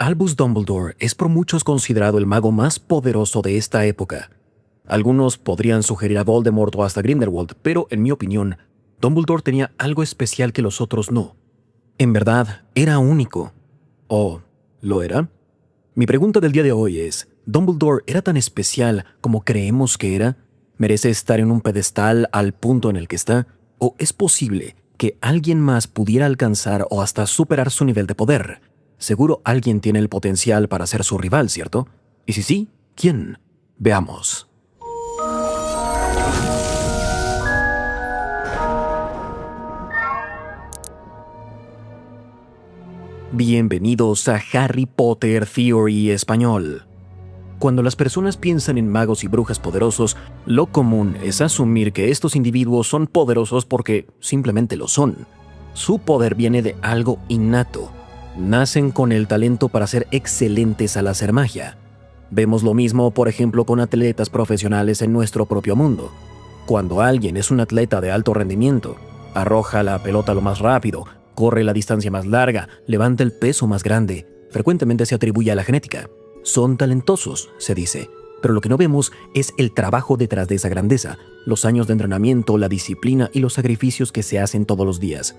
Albus Dumbledore es por muchos considerado el mago más poderoso de esta época. Algunos podrían sugerir a Voldemort o hasta Grindelwald, pero en mi opinión, Dumbledore tenía algo especial que los otros no. En verdad, era único. ¿O lo era? Mi pregunta del día de hoy es, ¿Dumbledore era tan especial como creemos que era? ¿Merece estar en un pedestal al punto en el que está? ¿O es posible que alguien más pudiera alcanzar o hasta superar su nivel de poder? Seguro alguien tiene el potencial para ser su rival, ¿cierto? Y si sí, ¿quién? Veamos. Bienvenidos a Harry Potter Theory Español. Cuando las personas piensan en magos y brujas poderosos, lo común es asumir que estos individuos son poderosos porque simplemente lo son. Su poder viene de algo innato. Nacen con el talento para ser excelentes al hacer magia. Vemos lo mismo, por ejemplo, con atletas profesionales en nuestro propio mundo. Cuando alguien es un atleta de alto rendimiento, arroja la pelota lo más rápido, corre la distancia más larga, levanta el peso más grande, frecuentemente se atribuye a la genética. Son talentosos, se dice, pero lo que no vemos es el trabajo detrás de esa grandeza, los años de entrenamiento, la disciplina y los sacrificios que se hacen todos los días.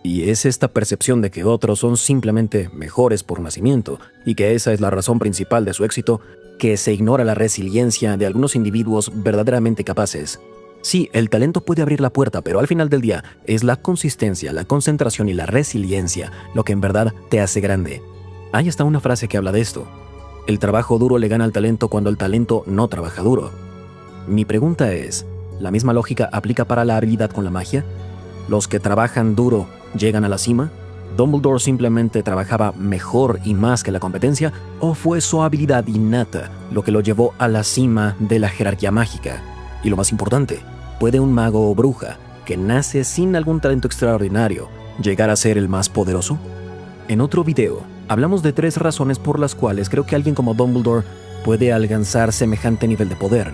Y es esta percepción de que otros son simplemente mejores por nacimiento y que esa es la razón principal de su éxito, que se ignora la resiliencia de algunos individuos verdaderamente capaces. Sí, el talento puede abrir la puerta, pero al final del día es la consistencia, la concentración y la resiliencia lo que en verdad te hace grande. Hay hasta una frase que habla de esto. El trabajo duro le gana al talento cuando el talento no trabaja duro. Mi pregunta es, ¿la misma lógica aplica para la habilidad con la magia? ¿Los que trabajan duro llegan a la cima? ¿Dumbledore simplemente trabajaba mejor y más que la competencia? ¿O fue su habilidad innata lo que lo llevó a la cima de la jerarquía mágica? Y lo más importante, ¿puede un mago o bruja que nace sin algún talento extraordinario llegar a ser el más poderoso? En otro video, hablamos de 3 razones por las cuales creo que alguien como Dumbledore puede alcanzar semejante nivel de poder.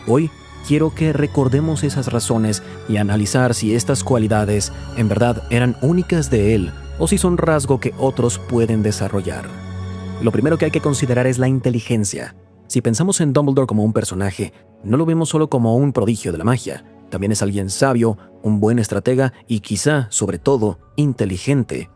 Hoy quiero que recordemos esas razones y analizar si estas cualidades en verdad eran únicas de él o si son rasgo que otros pueden desarrollar. Lo primero que hay que considerar es la inteligencia. Si pensamos en Dumbledore como un personaje, no lo vemos solo como un prodigio de la magia. También es alguien sabio, un buen estratega y quizá, sobre todo, inteligente.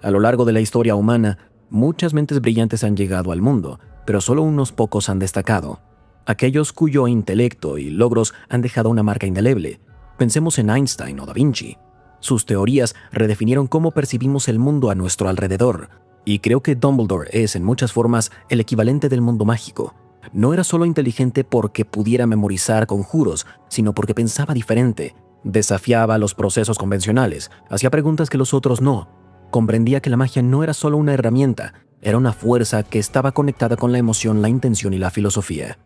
A lo largo de la historia humana, muchas mentes brillantes han llegado al mundo, pero solo unos pocos han destacado. Aquellos cuyo intelecto y logros han dejado una marca indeleble. Pensemos en Einstein o Da Vinci. Sus teorías redefinieron cómo percibimos el mundo a nuestro alrededor. Y creo que Dumbledore es, en muchas formas, el equivalente del mundo mágico. No era solo inteligente porque pudiera memorizar conjuros, sino porque pensaba diferente. Desafiaba los procesos convencionales, hacía preguntas que los otros no. Comprendía que la magia no era solo una herramienta, era una fuerza que estaba conectada con la emoción, la intención y la filosofía.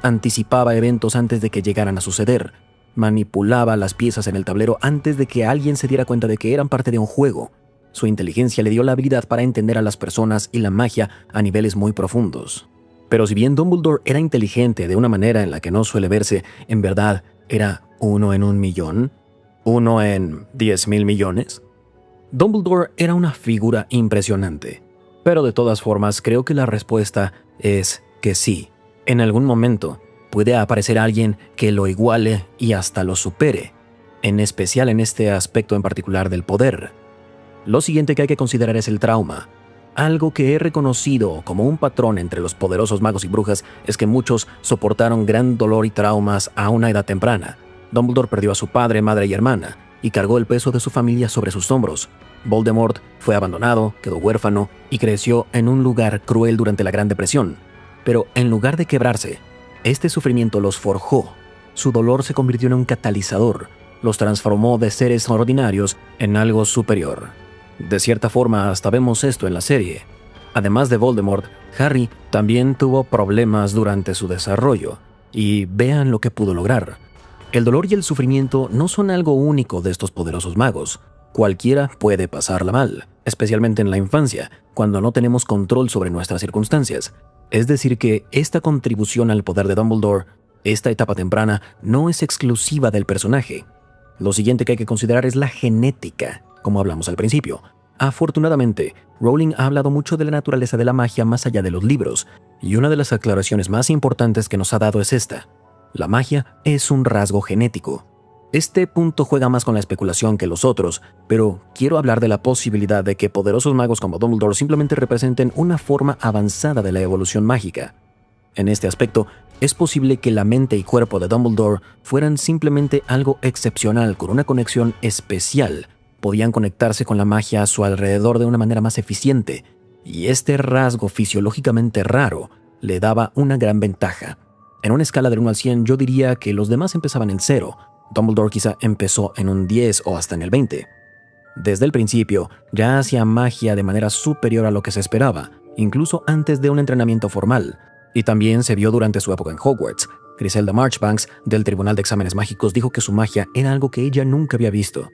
Anticipaba eventos antes de que llegaran a suceder. Manipulaba las piezas en el tablero antes de que alguien se diera cuenta de que eran parte de un juego. Su inteligencia le dio la habilidad para entender a las personas y la magia a niveles muy profundos. Pero si bien Dumbledore era inteligente de una manera en la que no suele verse, en verdad, ¿era 1 en 1 millón? ¿1 en 10,000 millones? Dumbledore era una figura impresionante. Pero de todas formas, creo que la respuesta es que sí. En algún momento puede aparecer alguien que lo iguale y hasta lo supere, en especial en este aspecto en particular del poder. Lo siguiente que hay que considerar es el trauma. Algo que he reconocido como un patrón entre los poderosos magos y brujas es que muchos soportaron gran dolor y traumas a una edad temprana. Dumbledore perdió a su padre, madre y hermana, y cargó el peso de su familia sobre sus hombros. Voldemort fue abandonado, quedó huérfano y creció en un lugar cruel durante la Gran Depresión. Pero en lugar de quebrarse, este sufrimiento los forjó. Su dolor se convirtió en un catalizador, los transformó de seres ordinarios en algo superior. De cierta forma, hasta vemos esto en la serie. Además de Voldemort, Harry también tuvo problemas durante su desarrollo, y vean lo que pudo lograr. El dolor y el sufrimiento no son algo único de estos poderosos magos. Cualquiera puede pasarla mal, especialmente en la infancia, cuando no tenemos control sobre nuestras circunstancias. Es decir que esta contribución al poder de Dumbledore, esta etapa temprana, no es exclusiva del personaje. Lo siguiente que hay que considerar es la genética, como hablamos al principio. Afortunadamente, Rowling ha hablado mucho de la naturaleza de la magia más allá de los libros, y una de las aclaraciones más importantes que nos ha dado es esta: la magia es un rasgo genético. Este punto juega más con la especulación que los otros, pero quiero hablar de la posibilidad de que poderosos magos como Dumbledore simplemente representen una forma avanzada de la evolución mágica. En este aspecto, es posible que la mente y cuerpo de Dumbledore fueran simplemente algo excepcional con una conexión especial. Podían conectarse con la magia a su alrededor de una manera más eficiente, y este rasgo fisiológicamente raro le daba una gran ventaja. En una escala del 1 al 100, yo diría que los demás empezaban en 0. Dumbledore quizá empezó en un 10 o hasta en el 20. Desde el principio, ya hacía magia de manera superior a lo que se esperaba, incluso antes de un entrenamiento formal. Y también se vio durante su época en Hogwarts. Griselda Marchbanks, del Tribunal de Exámenes Mágicos, dijo que su magia era algo que ella nunca había visto.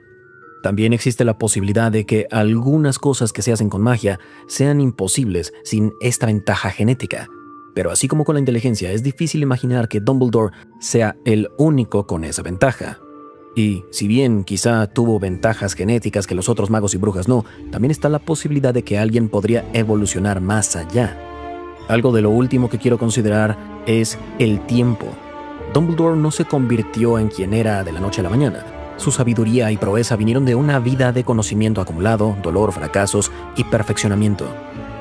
También existe la posibilidad de que algunas cosas que se hacen con magia sean imposibles sin esta ventaja genética. Pero así como con la inteligencia, es difícil imaginar que Dumbledore sea el único con esa ventaja. Y si bien quizá tuvo ventajas genéticas que los otros magos y brujas no, también está la posibilidad de que alguien podría evolucionar más allá. Algo de lo último que quiero considerar es el tiempo. Dumbledore no se convirtió en quien era de la noche a la mañana. Su sabiduría y proeza vinieron de una vida de conocimiento acumulado, dolor, fracasos y perfeccionamiento.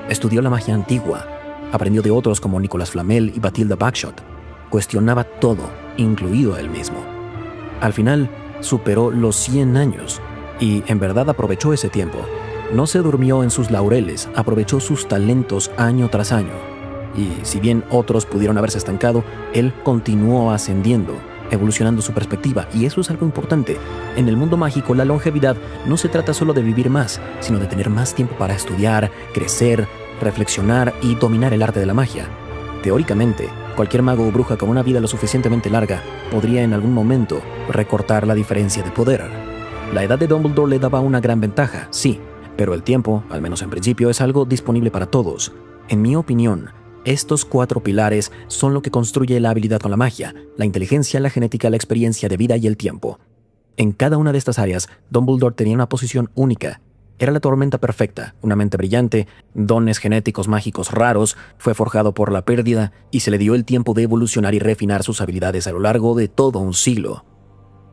Estudió la magia antigua, aprendió de otros como Nicolas Flamel y Bathilda Bagshot. Cuestionaba todo, incluido a él mismo. Al final, superó los 100 años y en verdad aprovechó ese tiempo. No se durmió en sus laureles, aprovechó sus talentos año tras año. Y si bien otros pudieron haberse estancado, él continuó ascendiendo, evolucionando su perspectiva, y eso es algo importante. En el mundo mágico, la longevidad no se trata solo de vivir más, sino de tener más tiempo para estudiar, crecer, reflexionar y dominar el arte de la magia. Teóricamente, cualquier mago o bruja con una vida lo suficientemente larga podría en algún momento recortar la diferencia de poder. La edad de Dumbledore le daba una gran ventaja, sí, pero el tiempo, al menos en principio, es algo disponible para todos. En mi opinión, estos 4 pilares son lo que construye la habilidad con la magia: la inteligencia, la genética, la experiencia de vida y el tiempo. En cada una de estas áreas, Dumbledore tenía una posición única. Era la tormenta perfecta, una mente brillante, dones genéticos mágicos raros, fue forjado por la pérdida y se le dio el tiempo de evolucionar y refinar sus habilidades a lo largo de todo un siglo.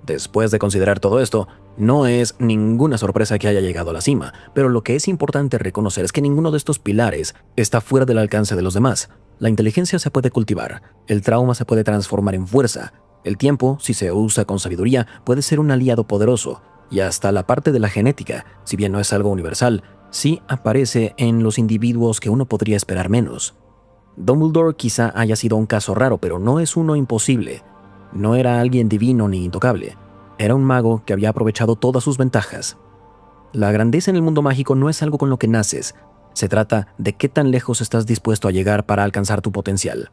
Después de considerar todo esto, no es ninguna sorpresa que haya llegado a la cima, pero lo que es importante reconocer es que ninguno de estos pilares está fuera del alcance de los demás. La inteligencia se puede cultivar, el trauma se puede transformar en fuerza, el tiempo, si se usa con sabiduría, puede ser un aliado poderoso, y hasta la parte de la genética, si bien no es algo universal, sí aparece en los individuos que uno podría esperar menos. Dumbledore quizá haya sido un caso raro, pero no es uno imposible. No era alguien divino ni intocable. Era un mago que había aprovechado todas sus ventajas. La grandeza en el mundo mágico no es algo con lo que naces. Se trata de qué tan lejos estás dispuesto a llegar para alcanzar tu potencial.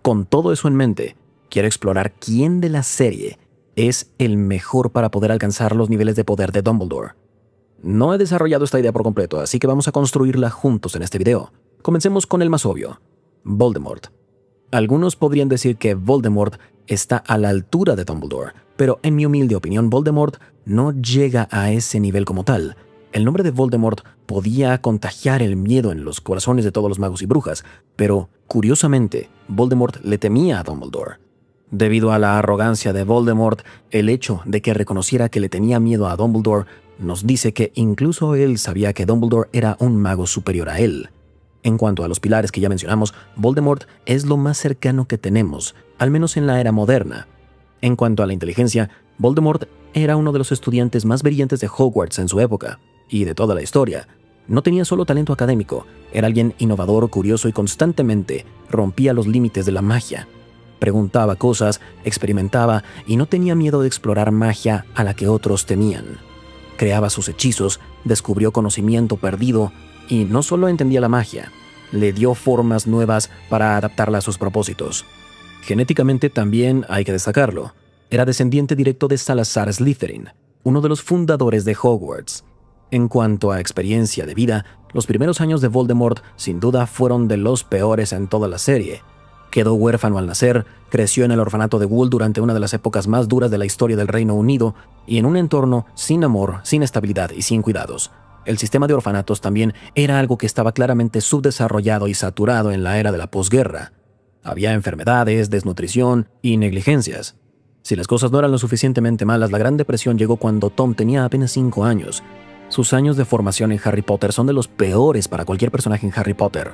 Con todo eso en mente, quiero explorar quién de la serie es el mejor para poder alcanzar los niveles de poder de Dumbledore. No he desarrollado esta idea por completo, así que vamos a construirla juntos en este video. Comencemos con el más obvio: Voldemort. Algunos podrían decir que Voldemort está a la altura de Dumbledore, pero en mi humilde opinión, Voldemort no llega a ese nivel como tal. El nombre de Voldemort podía contagiar el miedo en los corazones de todos los magos y brujas, pero, curiosamente, Voldemort le temía a Dumbledore. Debido a la arrogancia de Voldemort, el hecho de que reconociera que le tenía miedo a Dumbledore nos dice que incluso él sabía que Dumbledore era un mago superior a él. En cuanto a los pilares que ya mencionamos, Voldemort es lo más cercano que tenemos, al menos en la era moderna. En cuanto a la inteligencia, Voldemort era uno de los estudiantes más brillantes de Hogwarts en su época, y de toda la historia. No tenía solo talento académico, era alguien innovador, curioso y constantemente rompía los límites de la magia. Preguntaba cosas, experimentaba y no tenía miedo de explorar magia a la que otros temían. Creaba sus hechizos, descubrió conocimiento perdido y no solo entendía la magia, le dio formas nuevas para adaptarla a sus propósitos. Genéticamente también hay que destacarlo. Era descendiente directo de Salazar Slytherin, uno de los fundadores de Hogwarts. En cuanto a experiencia de vida, los primeros años de Voldemort sin duda fueron de los peores en toda la serie. Quedó huérfano al nacer, creció en el orfanato de Wool durante una de las épocas más duras de la historia del Reino Unido y en un entorno sin amor, sin estabilidad y sin cuidados. El sistema de orfanatos también era algo que estaba claramente subdesarrollado y saturado en la era de la posguerra. Había enfermedades, desnutrición y negligencias. Si las cosas no eran lo suficientemente malas, la Gran Depresión llegó cuando Tom tenía apenas 5 años. Sus años de formación en Harry Potter son de los peores para cualquier personaje en Harry Potter.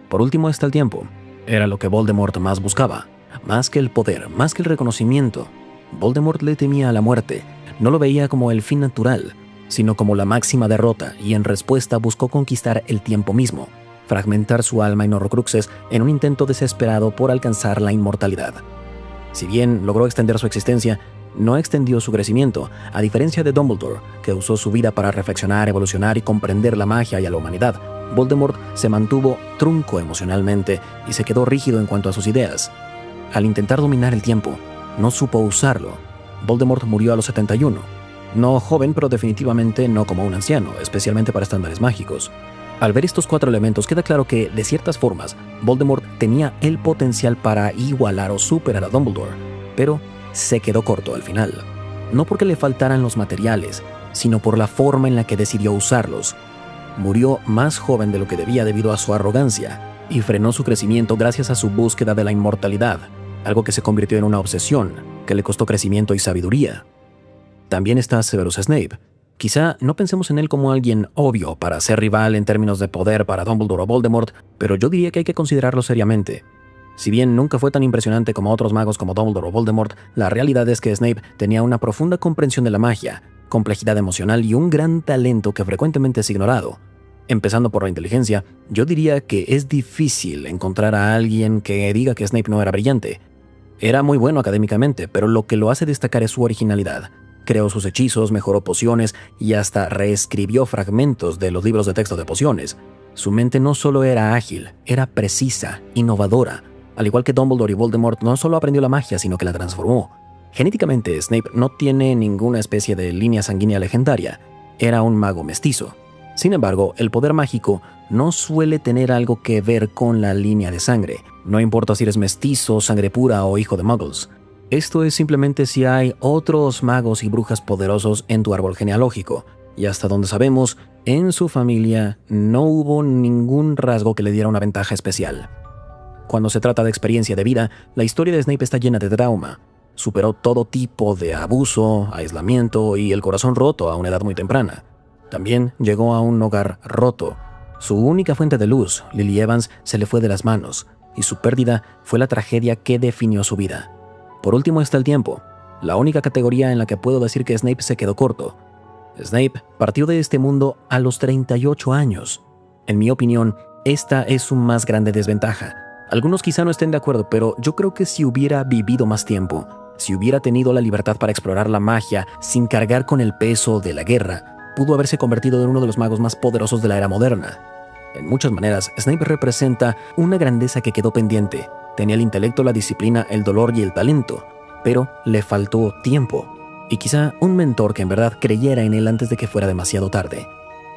Por último está el tiempo. Era lo que Voldemort más buscaba. Más que el poder, más que el reconocimiento. Voldemort le temía a la muerte. No lo veía como el fin natural, sino como la máxima derrota, y en respuesta buscó conquistar el tiempo mismo, fragmentar su alma en horrocruxes en un intento desesperado por alcanzar la inmortalidad. Si bien logró extender su existencia, no extendió su crecimiento, a diferencia de Dumbledore, que usó su vida para reflexionar, evolucionar y comprender la magia y a la humanidad. Voldemort se mantuvo trunco emocionalmente y se quedó rígido en cuanto a sus ideas. Al intentar dominar el tiempo, no supo usarlo. Voldemort murió a los 71. No joven, pero definitivamente no como un anciano, especialmente para estándares mágicos. Al ver estos 4 elementos, queda claro que, de ciertas formas, Voldemort tenía el potencial para igualar o superar a Dumbledore, pero se quedó corto al final. No porque le faltaran los materiales, sino por la forma en la que decidió usarlos. Murió más joven de lo que debía debido a su arrogancia, y frenó su crecimiento gracias a su búsqueda de la inmortalidad, algo que se convirtió en una obsesión, que le costó crecimiento y sabiduría. También está Severus Snape. Quizá no pensemos en él como alguien obvio para ser rival en términos de poder para Dumbledore o Voldemort, pero yo diría que hay que considerarlo seriamente. Si bien nunca fue tan impresionante como otros magos como Dumbledore o Voldemort, la realidad es que Snape tenía una profunda comprensión de la magia, complejidad emocional y un gran talento que frecuentemente es ignorado. Empezando por la inteligencia, yo diría que es difícil encontrar a alguien que diga que Snape no era brillante. Era muy bueno académicamente, pero lo que lo hace destacar es su originalidad. Creó sus hechizos, mejoró pociones y hasta reescribió fragmentos de los libros de texto de pociones. Su mente no solo era ágil, era precisa, innovadora. Al igual que Dumbledore y Voldemort, no solo aprendió la magia, sino que la transformó. Genéticamente, Snape no tiene ninguna especie de línea sanguínea legendaria. Era un mago mestizo. Sin embargo, el poder mágico no suele tener algo que ver con la línea de sangre. No importa si eres mestizo, sangre pura o hijo de muggles. Esto es simplemente si hay otros magos y brujas poderosos en tu árbol genealógico. Y hasta donde sabemos, en su familia no hubo ningún rasgo que le diera una ventaja especial. Cuando se trata de experiencia de vida, la historia de Snape está llena de trauma. Superó todo tipo de abuso, aislamiento y el corazón roto a una edad muy temprana. También llegó a un hogar roto. Su única fuente de luz, Lily Evans, se le fue de las manos, y su pérdida fue la tragedia que definió su vida. Por último está el tiempo, la única categoría en la que puedo decir que Snape se quedó corto. Snape partió de este mundo a los 38 años. En mi opinión, esta es su más grande desventaja. Algunos quizá no estén de acuerdo, pero yo creo que si hubiera vivido más tiempo, si hubiera tenido la libertad para explorar la magia sin cargar con el peso de la guerra, pudo haberse convertido en uno de los magos más poderosos de la era moderna. En muchas maneras, Snape representa una grandeza que quedó pendiente. Tenía el intelecto, la disciplina, el dolor y el talento, pero le faltó tiempo. Y quizá un mentor que en verdad creyera en él antes de que fuera demasiado tarde.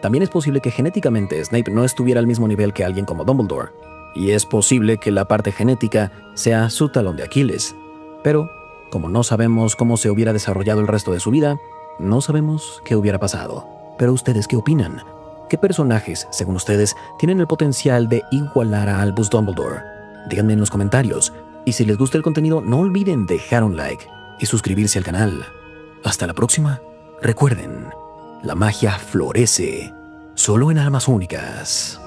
También es posible que genéticamente Snape no estuviera al mismo nivel que alguien como Dumbledore. Y es posible que la parte genética sea su talón de Aquiles. Pero, como no sabemos cómo se hubiera desarrollado el resto de su vida, no sabemos qué hubiera pasado. Pero ¿ustedes qué opinan? ¿Qué personajes, según ustedes, tienen el potencial de igualar a Albus Dumbledore? Díganme en los comentarios. Y si les gusta el contenido, no olviden dejar un like y suscribirse al canal. Hasta la próxima. Recuerden, la magia florece solo en almas únicas.